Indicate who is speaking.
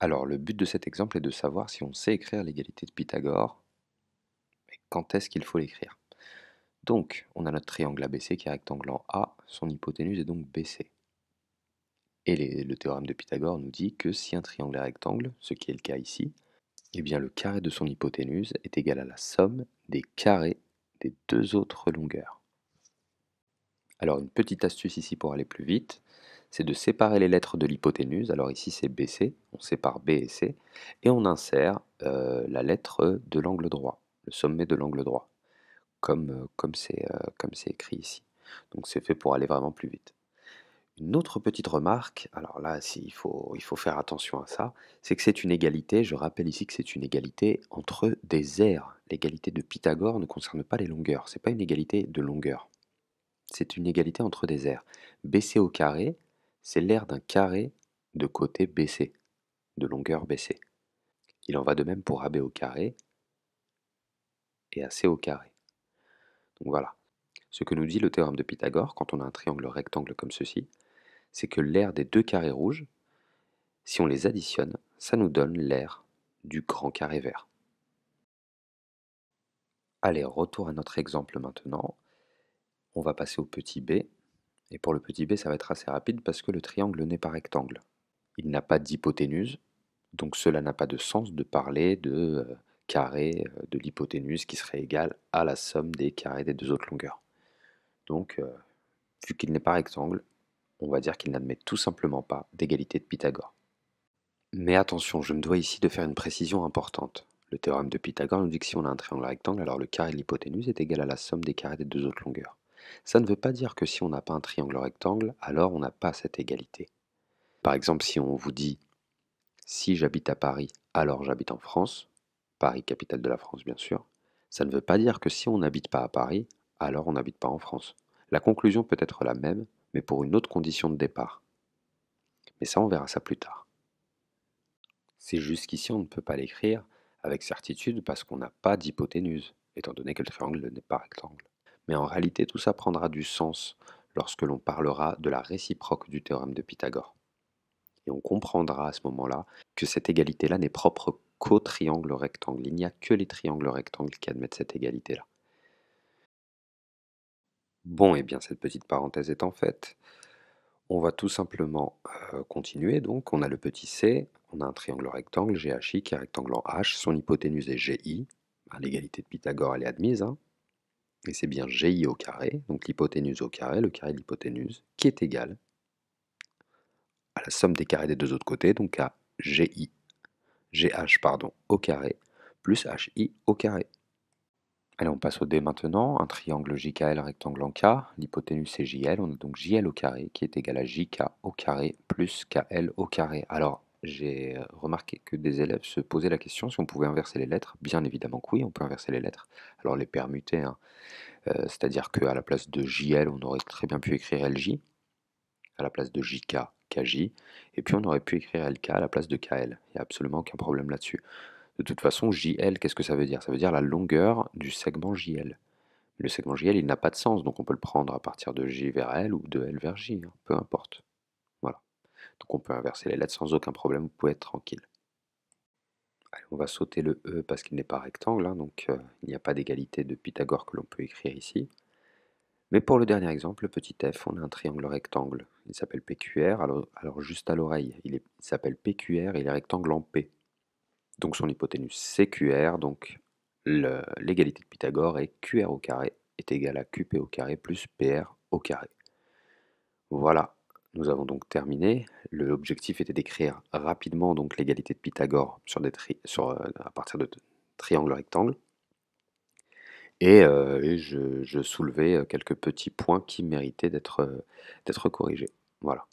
Speaker 1: Alors, le but de cet exemple est de savoir si on sait écrire l'égalité de Pythagore et quand est-ce qu'il faut l'écrire. Donc, on a notre triangle ABC qui est rectangle en A, son hypoténuse est donc BC. Et le théorème de Pythagore nous dit que si un triangle est rectangle, ce qui est le cas ici, eh bien le carré de son hypoténuse est égal à la somme des carrés des deux autres longueurs. Alors, une petite astuce ici pour aller plus vite, c'est de séparer les lettres de l'hypoténuse. Alors ici c'est BC, on sépare B et C, et on insère la lettre de l'angle droit, le sommet de l'angle droit, comme c'est écrit ici. Donc c'est fait pour aller vraiment plus vite. Une autre petite remarque, alors là il faut faire attention à ça, c'est que c'est une égalité, je rappelle ici que c'est une égalité entre des aires. L'égalité de Pythagore ne concerne pas les longueurs, c'est pas une égalité de longueur. C'est une égalité entre des aires. BC au carré, c'est l'aire d'un carré de côté BC, de longueur BC. Il en va de même pour AB au carré et AC au carré. Donc voilà. Ce que nous dit le théorème de Pythagore, quand on a un triangle rectangle comme ceci, c'est que l'aire des deux carrés rouges, si on les additionne, ça nous donne l'aire du grand carré vert. Allez, retour à notre exemple maintenant. On va passer au petit b. Et pour le petit b, ça va être assez rapide parce que le triangle n'est pas rectangle. Il n'a pas d'hypoténuse, donc cela n'a pas de sens de parler de carré de l'hypoténuse qui serait égal à la somme des carrés des deux autres longueurs. Donc, vu qu'il n'est pas rectangle, on va dire qu'il n'admet tout simplement pas d'égalité de Pythagore. Mais attention, je me dois ici de faire une précision importante. Le théorème de Pythagore nous dit que si on a un triangle rectangle, alors le carré de l'hypoténuse est égal à la somme des carrés des deux autres longueurs. Ça ne veut pas dire que si on n'a pas un triangle rectangle, alors on n'a pas cette égalité. Par exemple, si on vous dit si j'habite à Paris, alors j'habite en France, Paris capitale de la France bien sûr, ça ne veut pas dire que si on n'habite pas à Paris, alors on n'habite pas en France. La conclusion peut être la même, mais pour une autre condition de départ. Mais ça, on verra ça plus tard. C'est juste qu'ici, on ne peut pas l'écrire avec certitude parce qu'on n'a pas d'hypoténuse, étant donné que le triangle n'est pas rectangle. Mais en réalité, tout ça prendra du sens lorsque l'on parlera de la réciproque du théorème de Pythagore. Et on comprendra à ce moment-là que cette égalité-là n'est propre qu'aux triangles rectangles. Il n'y a que les triangles rectangles qui admettent cette égalité-là. Bon, et bien cette petite parenthèse étant faite, on va tout simplement continuer. Donc, on a le petit c, on a un triangle rectangle, GHI, qui est rectangle en H, son hypoténuse est GI. L'égalité de Pythagore, elle est admise, hein, et c'est bien GI au carré, donc l'hypoténuse au carré, le carré de l'hypoténuse, qui est égal à la somme des carrés des deux autres côtés, donc à GH pardon, au carré, plus HI au carré. Allez, on passe au D maintenant, un triangle JKL rectangle en K, l'hypoténuse c'est JL, on a donc JL au carré qui est égal à JK au carré plus KL au carré. Alors, j'ai remarqué que des élèves se posaient la question si on pouvait inverser les lettres. Bien évidemment que oui, on peut inverser les lettres. Alors les permuter, hein, c'est-à-dire qu'à la place de JL, on aurait très bien pu écrire LJ, à la place de JK, KJ, et puis on aurait pu écrire LK à la place de KL. Il n'y a absolument aucun problème là-dessus. De toute façon, JL, qu'est-ce que ça veut dire? Ça veut dire la longueur du segment JL. Le segment JL, il n'a pas de sens, donc on peut le prendre à partir de J vers L ou de L vers J, hein, peu importe. Voilà. Donc on peut inverser les lettres sans aucun problème, vous pouvez être tranquille. Allez, on va sauter le E parce qu'il n'est pas rectangle, hein, donc il n'y a pas d'égalité de Pythagore que l'on peut écrire ici. Mais pour le dernier exemple, le petit f, on a un triangle rectangle. Il s'appelle PQR, alors juste à l'oreille, il s'appelle PQR et il est rectangle en P. Donc son hypoténuse c'est QR, donc l'égalité de Pythagore est QR au carré est égal à QP au carré plus PR au carré. Voilà, nous avons donc terminé. L'objectif était d'écrire rapidement donc l'égalité de Pythagore à partir de triangles rectangles. Et je soulevais quelques petits points qui méritaient d'être corrigés. Voilà.